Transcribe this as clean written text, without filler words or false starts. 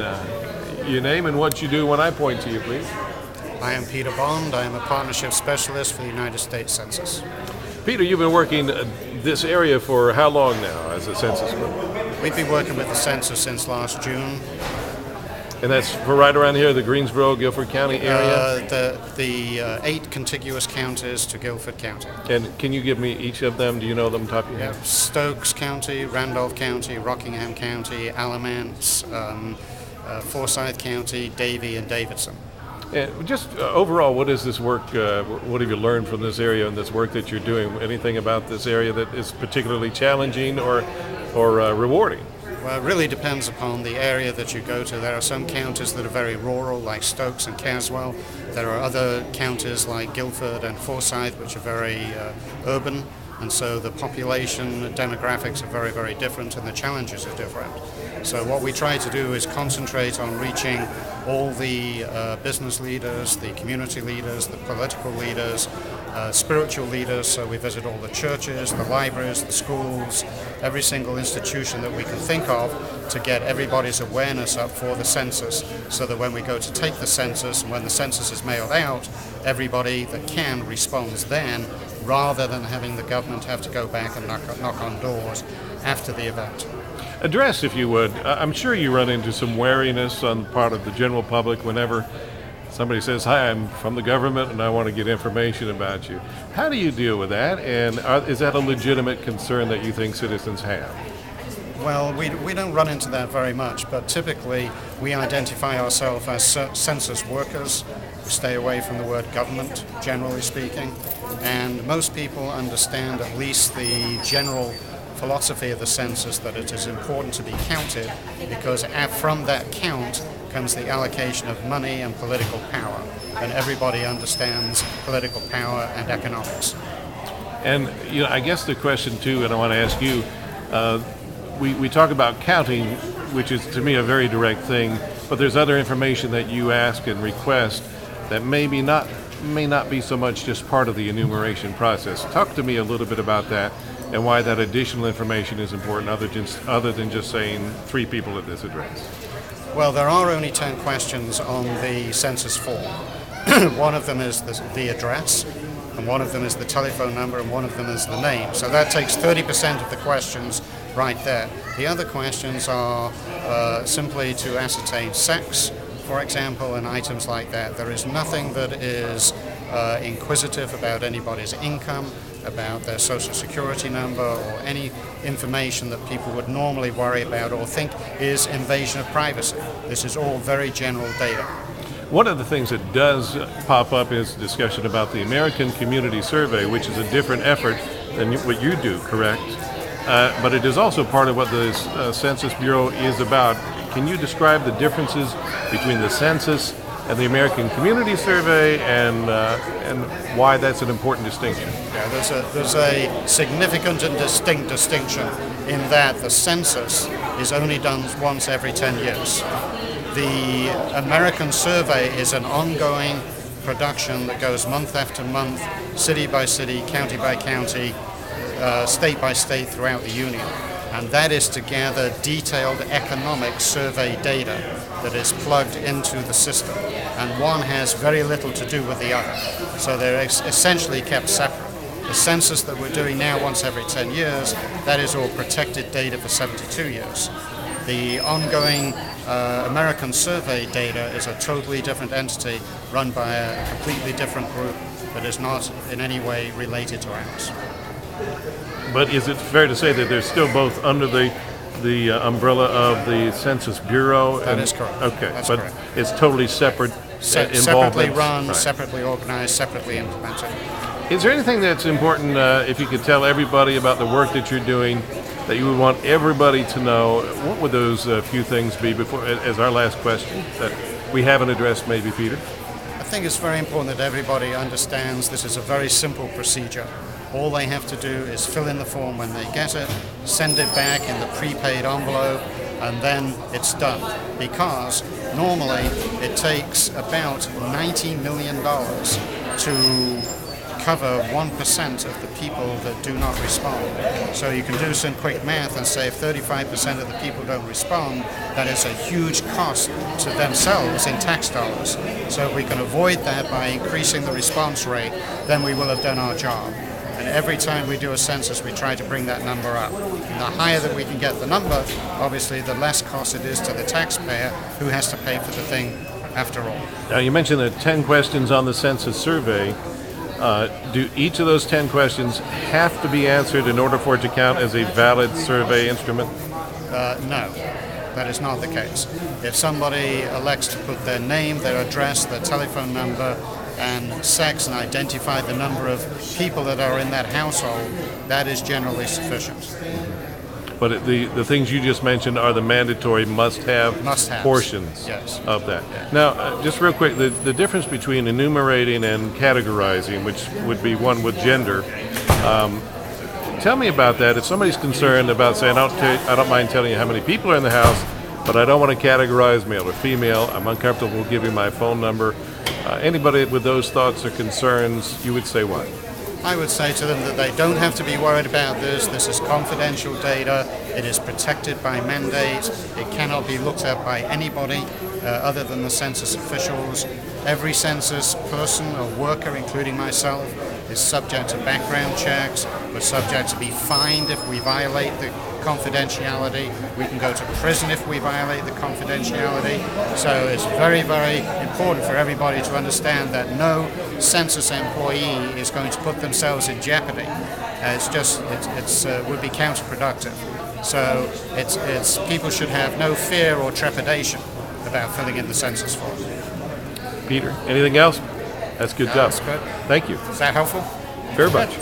And your name and what you do when I point to you, please. I am Peter Bond. I am a partnership specialist for the United States Census. Peter, you've been working this area for how long now as a censusman? We've been working with the census since last June. And that's for right around here, the Greensboro, Guilford County area? The 8 contiguous counties to Guilford County. And can you give me each of them? Do you know them top of your head? Stokes County, Randolph County, Rockingham County, Alamance, Forsyth County, Davie, and Davidson. And just overall, what is this work, what have you learned from this area and this work that you're doing? Anything about this area that is particularly challenging or rewarding? Well, it really depends upon the area that you go to. There are some counties that are very rural, like Stokes and Caswell. There are other counties like Guilford and Forsyth, which are very urban, and so the population demographics are very, very different, and the challenges are different. So what we try to do is concentrate on reaching all the business leaders, the community leaders, the political leaders, spiritual leaders. So we visit all the churches, the libraries, the schools, every single institution that we can think of to get everybody's awareness up for the census, so that when we go to take the census and when the census is mailed out, everybody that can responds then, rather than having the government have to go back and knock on doors after the event. Address, if you would. I'm sure you run into some wariness on the part of the general public whenever somebody says, "Hi, I'm from the government and I want to get information about you." How do you deal with that? And is that a legitimate concern that you think citizens have? Well, we don't run into that very much, but typically we identify ourselves as census workers. We stay away from the word government, generally speaking, and most people understand at least the general philosophy of the census, that it is important to be counted, because from that count comes the allocation of money and political power, and everybody understands political power and economics. And I guess the question too, and I want to ask you, we talk about counting, which is to me a very direct thing, but there's other information that you ask and request that may not be so much just part of the enumeration process. Talk to me a little bit about that and why that additional information is important other than just saying 3 people at this address. Well, there are only 10 questions on the census form. One of them is the address, and one of them is the telephone number, and one of them is the name. So that takes 30% of the questions right there. The other questions are simply to ascertain sex, for example, and items like that. There is nothing that is inquisitive about anybody's income, about their social security number, or any information that people would normally worry about or think is invasion of privacy. This is all very general data. One of the things that does pop up is discussion about the American Community Survey, which is a different effort than what you do, correct? But it is also part of what the Census Bureau is about. Can you describe the differences between the census and the American Community Survey, and why that's an important distinction? Yeah, there's a significant and distinct distinction in that the census is only done once every 10 years. The American Survey is an ongoing production that goes month after month, city by city, county by county, state by state throughout the Union. And that is to gather detailed economic survey data that is plugged into the system. And one has very little to do with the other. So they're essentially kept separate. The census that we're doing now once every 10 years, that is all protected data for 72 years. The ongoing American survey data is a totally different entity run by a completely different group that is not in any way related to ours. But is it fair to say that they're still both under the umbrella of the Census Bureau? That is correct. Okay, That's but correct. it's totally separate. Separately run, right. Separately organized, separately implemented. Is there anything that's important, if you could tell everybody about the work that you're doing, that you would want everybody to know? What would those few things be before, as our last question, that we haven't addressed maybe, Peter? I think it's very important that everybody understands this is a very simple procedure. All they have to do is fill in the form when they get it, send it back in the prepaid envelope, and then it's done. Because normally it takes about $90 million to cover 1% of the people that do not respond. So you can do some quick math and say if 35% of the people don't respond, that is a huge cost to themselves in tax dollars. So if we can avoid that by increasing the response rate, then we will have done our job. And every time we do a census, we try to bring that number up. And the higher that we can get the number, obviously the less cost it is to the taxpayer who has to pay for the thing after all. Now, you mentioned the 10 questions on the census survey. Do each of those 10 questions have to be answered in order for it to count as a valid survey instrument? No, that is not the case. If somebody elects to put their name, their address, their telephone number, and sex and identify the number of people that are in that household, that is generally sufficient. But the things you just mentioned are the mandatory must-have portions yes. of that. Yeah. Now, just real quick, the difference between enumerating and categorizing, which would be one with gender, tell me about that. If somebody's concerned about saying, I don't mind telling you how many people are in the house, but I don't want to categorize male or female, I'm uncomfortable giving my phone number. Anybody with those thoughts or concerns, you would say what? I would say to them that they don't have to be worried about this. This is confidential data. It is protected by mandate. It cannot be looked at by anybody other than the census officials. Every census person or worker, including myself, is subject to background checks. We're subject to be fined if we violate the confidentiality. We can go to prison if we violate the confidentiality. So it's very, very important for everybody to understand that no census employee is going to put themselves in jeopardy. It would be counterproductive. So it's people should have no fear or trepidation about filling in the census form. Peter, anything else? That's good job. That's good. Thank you. Is that helpful? Very much.